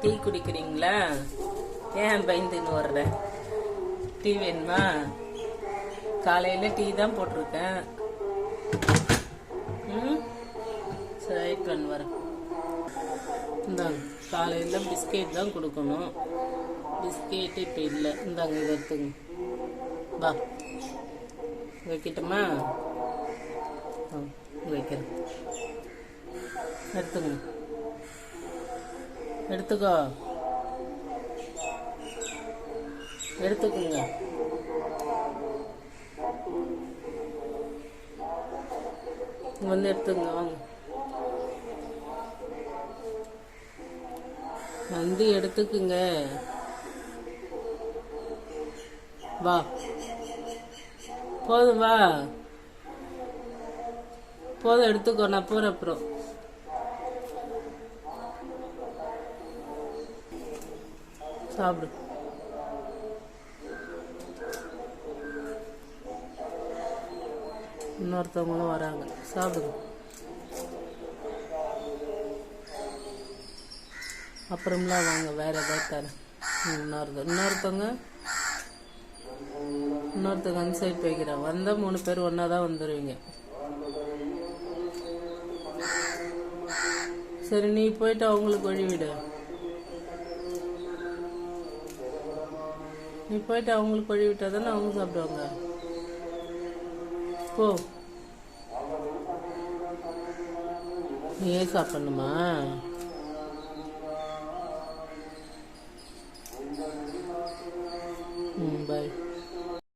Tea குடிக்கிறீங்களா? ஏன் பயந்துன்னு வர்ற? Tea வேணுமா? காலையில டீ தான் போட்டிருக்கேன். சரி பண்ண வரேன். இந்தாங்க, காலையில பிஸ்கெட் தான் கொடுக்கணும். பிஸ்கெட்டு இப்போ இல்லை. இந்தாங்க, இதை எடுத்துங்க. வா, வைக்கட்டுமா? வைக்கிறேன். எடுத்துங்க, எடுத்துக்கோ, எடுத்துக்குங்க. வந்து எடுத்துங்க, வாங்க. வந்து எடுத்துக்குங்க. வா, போதும், வா, போதும், எடுத்துக்கோ. நான் போற அப்புறம் சாப்பிடு. இன்னொருத்தவங்களும் வராங்க, சாப்பிடுங்க. அப்புறம்லாம் வாங்க, வேற ஏதாவது தரேன். இன்னொருத்தவங்க அந்த சைட் போய்க்கிறேன். வந்தால் 3 பேர் ஒன்றா தான் வந்துடுவீங்க. சரி, நீ போயிட்டு அவங்களுக்கு வழிவிடு. நீ போயிட்டு அவங்களுக்கு வழிவிட்டா தானே அவங்க சாப்பிடுவாங்க. போ. நீயே சாப்பிடணுமா? பாய்.